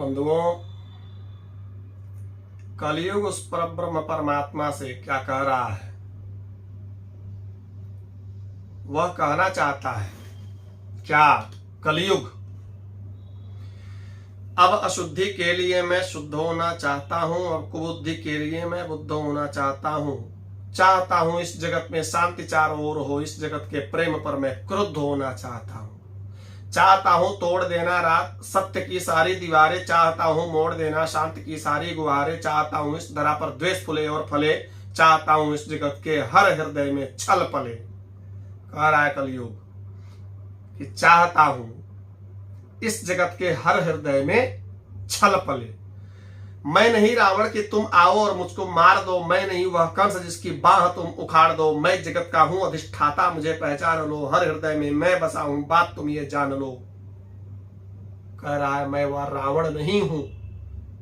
बंधुओं, कलयुग उस परब्रह्म परमात्मा से क्या कह रहा है? वह कहना चाहता है क्या? कलयुग, अब अशुद्धि के लिए मैं शुद्ध होना चाहता हूं, अब कुबुद्धि के लिए मैं बुद्ध होना चाहता हूं इस जगत में शांति चारों ओर हो, इस जगत के प्रेम पर मैं क्रुद्ध होना चाहता हूं तोड़ देना रात सत्य की सारी दीवारें, चाहता हूं मोड़ देना शांति की सारी गुहारें, चाहता हूं इस धरा पर द्वेष फूले और फले, चाहता हूं इस जगत के हर हृदय में छल पले। कह रहा है कलयुग कि चाहता हूं इस जगत के हर हृदय में छल पले। मैं नहीं रावण कि तुम आओ और मुझको मार दो, मैं नहीं वह कंस जिसकी बाह तुम उखाड़ दो, मैं जगत का हूं अधिष्ठाता मुझे पहचान लो, हर हृदय में मैं बसा हूं बात तुम ये जान लो। कह रहा है मैं वह रावण नहीं हूं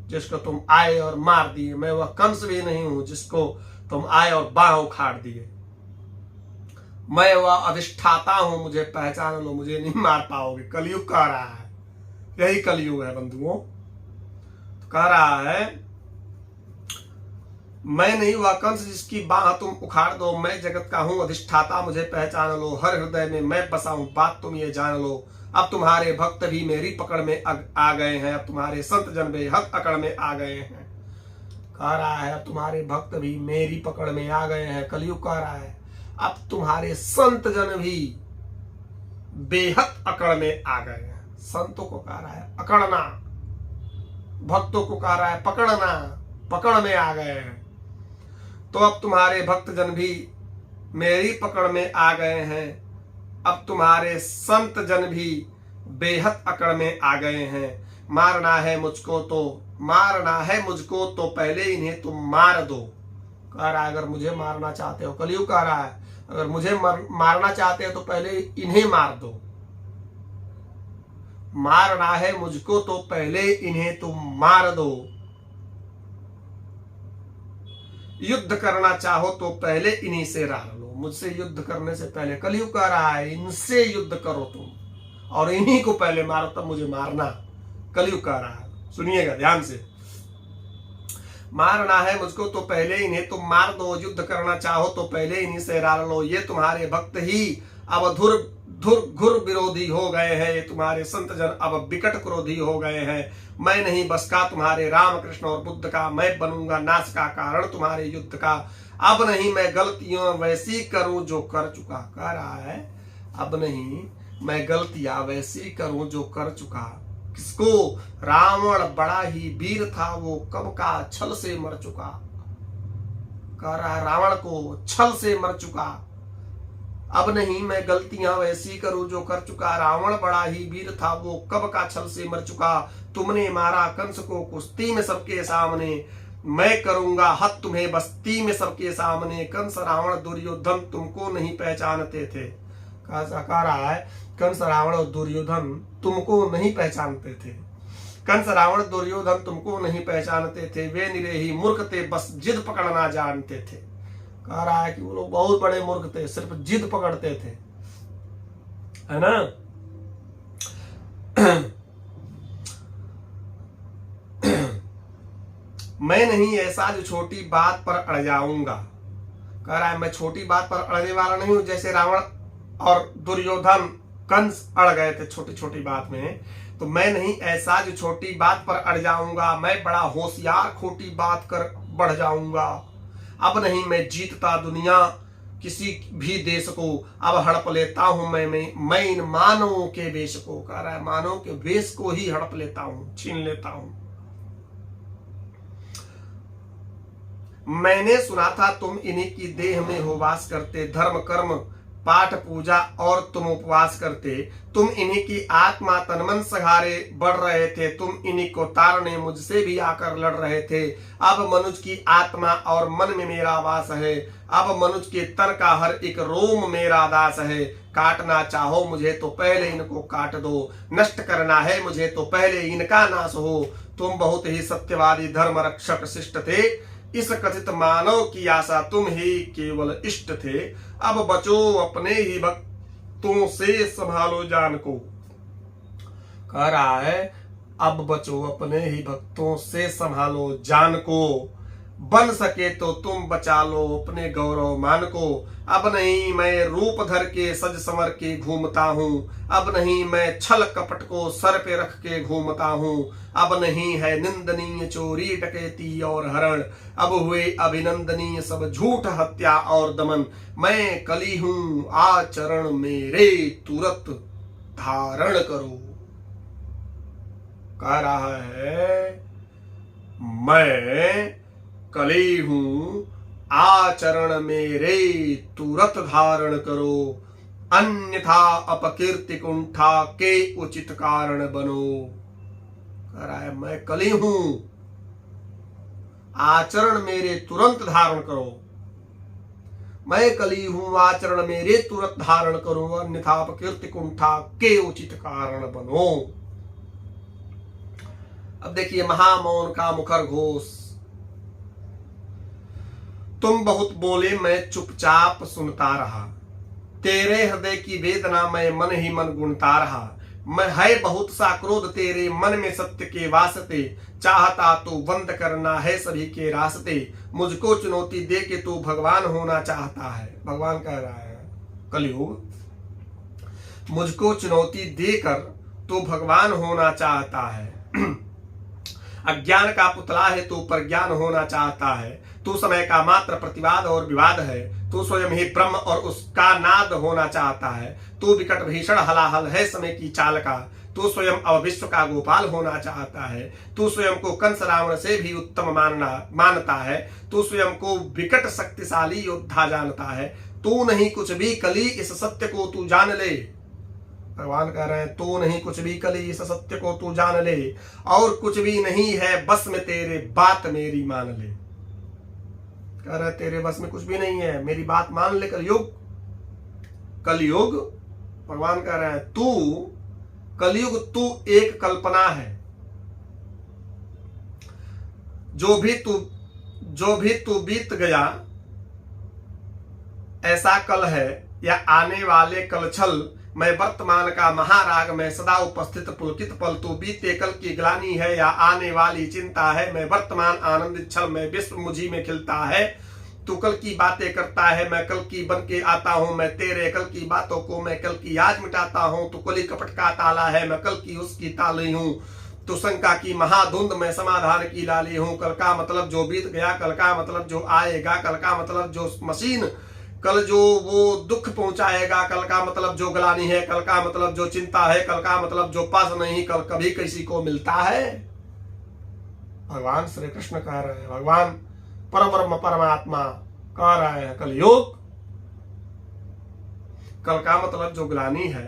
जिसको तुम आए और मार दिए, मैं वह कंस भी नहीं हूं जिसको तुम आए और बाह उखाड़ दिए, मैं वह अधिष्ठाता हूं मुझे पहचान लो, मुझे नहीं मार पाओगे। कलयुग कह रहा है, यही कलयुग है बंधुओं। कह रहा है मैं नहीं वह कंस जिसकी बाह तुम उखाड़ दो, मैं जगत का हूं अधिष्ठाता मुझे पहचान लो, हर हृदय में मैं बसा हूं बात तुम ये जान लो। अब तुम्हारे भक्त भी मेरी पकड़ में आ गए हैं, अब तुम्हारे संत जन बेहद अकड़ में आ गए हैं। कह रहा है अब तुम्हारे भक्त भी मेरी पकड़ में आ गए हैं। कलयुग कह रहा है अब तुम्हारे संत जन भी बेहद अकड़ में आ गए हैं। संतों को कह रहा है अकड़ना, भक्तों को कह रहा है पकड़ना, पकड़ में आ गए हैं। तो अब तुम्हारे भक्त जन भी मेरी पकड़ में आ गए हैं, अब तुम्हारे संत जन भी बेहद अकड़ में आ गए हैं। मारना है मुझको तो पहले इन्हें तुम मार दो। कह रहा है अगर मुझे मारना चाहते हो, कलयुग कह रहा है अगर मुझे मारना चाहते हो तो पहले इन्हें मार दो। मारना है मुझको तो पहले इन्हें तुम मार दो, युद्ध करना चाहो तो पहले इन्हीं से रार लो। मुझसे युद्ध करने से पहले कलयुग कह रहा है इनसे युद्ध करो तुम और इन्हीं को पहले मारो तब मुझे मारना। कलयुग कह रहा है, सुनिएगा ध्यान से। मारना है मुझको तो पहले इन्हें तुम मार दो, युद्ध करना चाहो तो पहले इन्हीं से रार लो। ये तुम्हारे भक्त ही अब घुर विरोधी हो गए हैं, ये तुम्हारे संत जन अब विकट क्रोधी हो गए हैं। मैं नहीं बस का तुम्हारे राम कृष्ण और बुद्ध का, मैं बनूंगा नाश का कारण तुम्हारे युद्ध का। अब नहीं मैं गलतियां वैसी करूं जो कर चुका। कह रहा है अब नहीं मैं गलतियां वैसी करूं जो कर चुका। किसको? रावण बड़ा ही वीर था, वो कब का छल से मर चुका। कह रहा है रावण को छल से मर चुका। अब नहीं मैं गलतियां वैसी करूं जो कर चुका। रावण बड़ा ही वीर था, वो कब का छल से मर चुका। तुमने मारा कंस को कुश्ती में सबके सामने, मैं करूंगा हत तुम्हें बस्ती में सबके सामने। कंस रावण दुर्योधन तुमको नहीं पहचानते थे। कह रहा है कंस रावण और दुर्योधन तुमको नहीं पहचानते थे। कंस रावण दुर्योधन तुमको नहीं पहचानते थे, वे निरे ही मूर्ख थे, बस जिद पकड़ना जानते थे। कह रहा है कि वो लोग बहुत बड़े मूर्ख थे, सिर्फ जिद पकड़ते थे, है ना। मैं नहीं ऐसा जो छोटी बात पर अड़ जाऊंगा। कह रहा है मैं छोटी बात पर अड़ने वाला नहीं हूं, जैसे रावण और दुर्योधन कंस अड़ गए थे छोटी छोटी बात में, तो मैं नहीं ऐसा जो छोटी बात पर अड़ जाऊंगा। मैं बड़ा होशियार खोटी बात कर बढ़ जाऊंगा। अब नहीं मैं जीतता दुनिया किसी भी देश को, अब हड़प लेता हूं मैं इन मानवों के वेश को। कह रहा है मानव के वेश को ही हड़प लेता हूं, छीन लेता हूं। मैंने सुना था तुम इन्हीं की देह में हो वास करते, धर्म कर्म पाठ पूजा और तुम उपवास करते। तुम इन्हीं की आत्मा तन मन सहारे बढ़ रहे थे, तुम इन्हीं को तारने मुझसे भी आकर लड़ रहे थे। अब मनुष्य की आत्मा और मन में मेरा वास है, अब मनुष्य के तन का हर एक रोम मेरा दास है। काटना चाहो मुझे तो पहले इनको काट दो, नष्ट करना है मुझे तो पहले इनका नाश हो। तुम बहुत ही सत्यवादी धर्म रक्षक शिष्ट थे, इस कथित मानव की आशा तुम ही केवल इष्ट थे। अब बचो अपने ही भक्तों से, संभालो जान को। कह रहा है अब बचो अपने ही भक्तों से, संभालो जान को, बन सके तो तुम बचा लो अपने गौरव मान को। अब नहीं मैं रूप धर के सज संवर के घूमता हूँ, अब नहीं मैं छल कपट को सर पे रख के घूमता हूँ। अब नहीं है निंदनीय चोरी डकैती और हरण, अब हुए अभिनंदनीय सब झूठ हत्या और दमन। मैं कली हूँ आचरण मेरे तुरत धारण करो। कह रहा है मैं कली हूं आचरण मेरे तुरत धारण करो, अन्यथा अपकीर्ति कुंठा के उचित कारण बनो। कह रहा है मैं कली हूं, आचरण मेरे तुरंत धारण करो। मैं कली हूं आचरण मेरे तुरंत धारण करो, अन्यथा अपकीर्ति कुंठा के उचित कारण बनो। अब देखिए महामौन का मुखर घोष। तुम बहुत बोले मैं चुपचाप सुनता रहा, तेरे हृदय की वेदना मैं मन ही मन गुणता रहा। मैं है बहुत सा क्रोध तेरे मन में सत्य के वास्ते, चाहता तो बंद करना है सभी के रास्ते। मुझको चुनौती दे के तू भगवान होना चाहता है। भगवान कह रहा है कलयुग, मुझको चुनौती देकर तू भगवान होना चाहता है। अज्ञान का पुतला है तू, पर ज्ञान होना चाहता है। तू समय का मात्र प्रतिवाद और विवाद है, तू स्वयं ही ब्रह्म और उसका नाद होना चाहता है। तू विकट भीषण हलाहल है समय की चाल का, तू स्वयं अब विश्व का गोपाल होना चाहता है। तू स्वयं को कंस रावण से भी उत्तम मानता है, तू स्वयं को विकट शक्तिशाली योद्धा जानता है। तू नहीं कुछ भी कली, इस सत्य को तू जान ले। भगवान कह रहे हैं तू नहीं कुछ भी कली, इस सत्य को तू जान ले। और कुछ भी नहीं है बस में तेरे, बात मेरी मान ले। कह रहे तेरे बस में कुछ भी नहीं है, मेरी बात मान ले कलयुग। कलयुग भगवान कह रहे हैं तू कलयुग, तू एक कल्पना है। जो भी तू बीत गया ऐसा कल है, या आने वाले कल छल। मैं वर्तमान का महाराग में सदा उपस्थित पुलकित पल, तू बीते कल की ग्लानी है या आने वाली चिंता है। मैं वर्तमान आनंदित छल में विश्व मुझी में खिलता है। तू कल की बातें करता है, मैं कल की बन के आता हूँ। मैं तेरे कल की बातों को मैं कल की आज मिटाता हूँ। तू कली कपट का ताला है, मैं कल की उसकी ताली हूँ। तू शंका की महाधुंध में समाधान की लाली हूँ। कल का मतलब जो बीत गया, कल का मतलब जो आएगा, कल का मतलब जो मशीन, कल जो वो दुख पहुंचाएगा, कल का मतलब जो गलानी है, कल का मतलब जो चिंता है, कल का मतलब जो पास नहीं कल कभी किसी को मिलता है। भगवान श्री कृष्ण कह रहे हैं, भगवान परब्रह्म परमात्मा कह रहे हैं कलयुग, कल का मतलब जो ग्लानी है,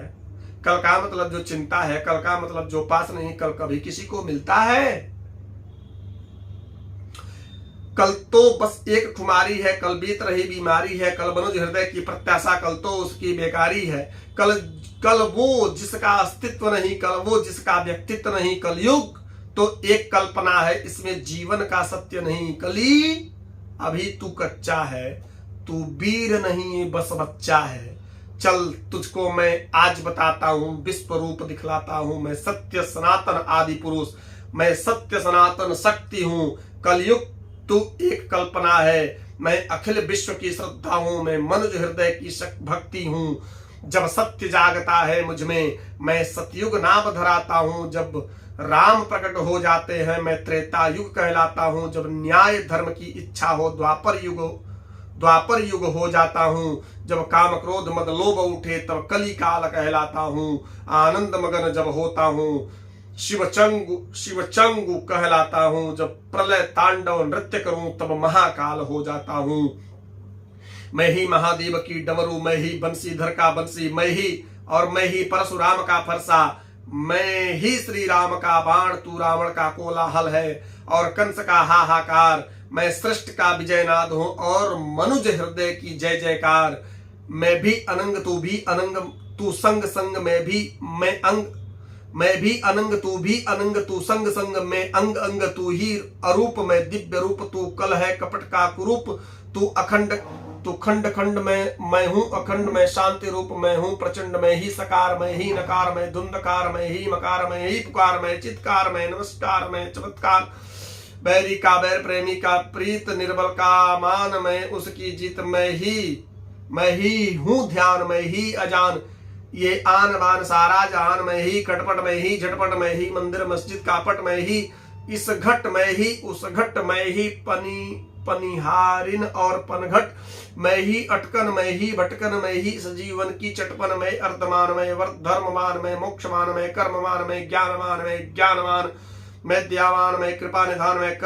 कल का मतलब जो चिंता है, कल का मतलब जो पास नहीं कल कभी किसी को मिलता है। कल तो बस एक खुमारी है, कल बीत रही बीमारी है। कल मनुज हृदय की प्रत्याशा, कल तो उसकी बेकारी है। कल वो जिसका अस्तित्व नहीं, कल वो जिसका व्यक्तित्व नहीं। कलयुग तो एक कल्पना है, इसमें जीवन का सत्य नहीं। कली अभी तू कच्चा है, तू वीर नहीं बस बच्चा है। चल तुझको मैं आज बताता हूं, विश्व रूप दिखलाता हूं। मैं सत्य सनातन आदि पुरुष, मैं सत्य सनातन शक्ति हूं। कलयुग तू एक कल्पना है, मैं अखिल विश्व की श्रद्धा हूं। मैं मनुज हृदय की भक्ति हूं। जब सत्य जागता है मुझ में, मैं सतयुग नाम धराता हूं। जब राम प्रकट हो जाते हैं, मैं त्रेता युग कहलाता हूं। जब न्याय धर्म की इच्छा हो, द्वापर युग हो जाता हूं। जब काम क्रोध मद लोभ उठे, तब कली काल कहलाता हूं। आनंद मगन जब होता हूं, शिवचंगु कहलाता हूं। जब प्रलय तांडव नृत्य करूं, तब महाकाल हो जाता हूं। मैं ही महादेव की डमरू, मैं ही बंसीधर का बंसी, मैं ही परशुराम का फरसा, मैं ही श्री राम का बाण, तू रावण का कोलाहल है और कंस का हाहाकार। मैं सृष्टि का विजयनाद हूं और मनुज हृदय की जय जयकार। मैं भी अनंग तू भी अनंग, तू संग संग मैं भी अनंग तू भी अनंग, तू संग संग मैं अंग अंग। तू ही अरूप मैं दिव्य रूप, तू कल है कपट का कुरूप। तू अखंड तू खंड खंड में मैं हूं, अखंड में शांति रूप मैं हूं, प्रचंड में ही सकार में ही नकार में धुंधकार में ही मकार में ही पुकार में चित्कार में नमस्कार में चमत्कार, बैरी का बैर प्रेमी का प्रीत निर्बल का मान में, उसकी जीत में ही हूं ध्यान में ही अजान, ये आन बान सारा जहान में ही, खटपट में ही झटपट में ही, मंदिर मस्जिद का पट में ही, इस घट में ही उस घट में ही, पनिहारिन और पनघट में ही, अटकन में ही भटकन में ही, इस जीवन की चटपन में, अर्धमान में वर्त धर्ममान में, मोक्षमान में, कर्ममान में, ज्ञानमान में, दयावान में, कृपा निधान में,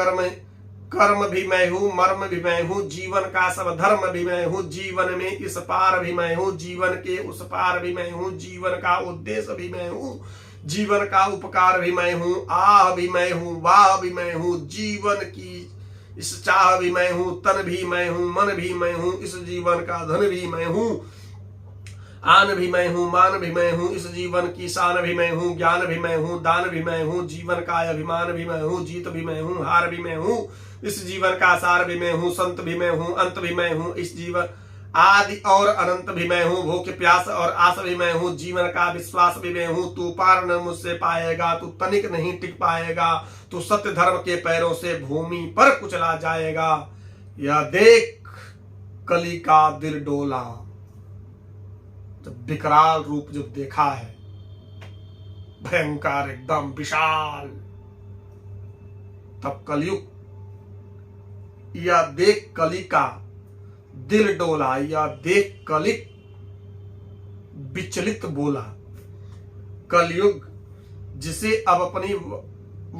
कर्म भी मैं हूँ, मर्म भी मैं हूँ, जीवन का सब धर्म भी मैं हूँ, जीवन में इस पार भी मैं हूँ, जीवन के उस पार भी मैं हूँ, जीवन का उद्देश्य भी मैं हूँ, जीवन का उपकार भी मैं हूँ, आह भी मैं हूँ, वाह भी मैं हूँ, जीवन की इस चाह भी मैं हूँ, तन भी मैं हूँ, मन भी मैं हूँ, इस जीवन का धन भी मैं हूँ, आन भी मैं हूँ, मान भी मैं हूँ, इस जीवन की शान भी मैं हूँ, ज्ञान भी मैं हूँ, दान भी मैं हूँ, जीवन का अभिमान भी मैं हूँ, जीत भी मैं हूँ, हार भी मैं हूँ, इस जीवन का सार भी मैं हूँ, संत भी मैं हूँ, अंत भी मैं हूँ, इस जीवन आदि और अनंत भी मैं हूँ, भूख प्यास और आस भी मैं हूँ, जीवन का विश्वास भी मैं हूँ, तू पार न मुझसे पाएगा, तू तनिक नहीं टिक पाएगा, तू सत्य धर्म के पैरों से भूमि पर कुचला जाएगा, यह देख कली का दिल डोला। जब विकराल रूप जब देखा है, भयंकर एकदम विशाल, तब कलयुग यह देख कली का दिल डोला, यह देख कलिक विचलित बोला। कलयुग जिसे अब अपनी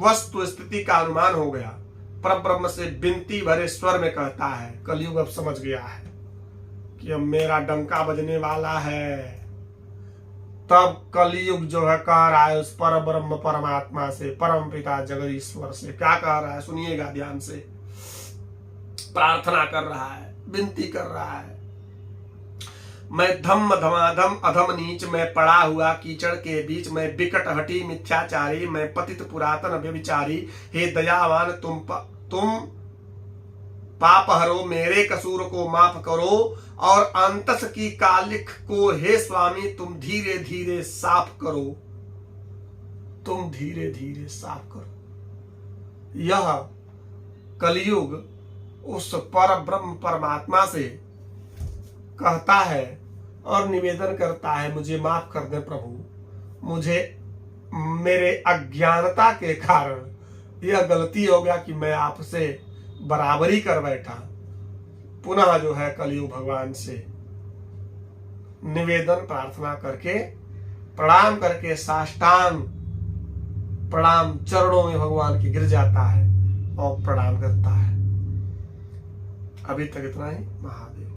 वस्तु स्थिति का अनुमान हो गया, परब्रह्म से विनती भरे स्वर में कहता है, कलयुग अब समझ गया है कि अब मेरा डंका बजने वाला है। तब कलयुग जो है कह रहा है उस पर ब्रह्म परमात्मा से, परम पिता जगदीश्वर से, क्या कह रहा है सुनिएगा ध्यान से। प्रार्थना कर रहा है, विनती कर रहा है, मैं धम्म धमाधम अधम नीच, मैं पड़ा हुआ कीचड़ के बीच, मैं विकट हटी मिथ्याचारी, मैं पतित पुरातन व्यभिचारी, हे दयावान तुम पाप हरो, मेरे कसूर को माफ करो, और अंतस की कालिख को हे स्वामी तुम धीरे धीरे साफ करो, तुम धीरे धीरे साफ करो। यह कलयुग उस पर ब्रह्म परमात्मा से कहता है और निवेदन करता है, मुझे माफ कर दे प्रभु, मुझे मेरे अज्ञानता के कारण यह गलती हो गया कि मैं आपसे बराबरी कर बैठा। पुनः जो है कलयुग भगवान से निवेदन प्रार्थना करके प्रणाम करके साष्टांग प्रणाम चरणों में भगवान के गिर जाता है और प्रणाम करता है। अभी तक इतना ही। महादेव।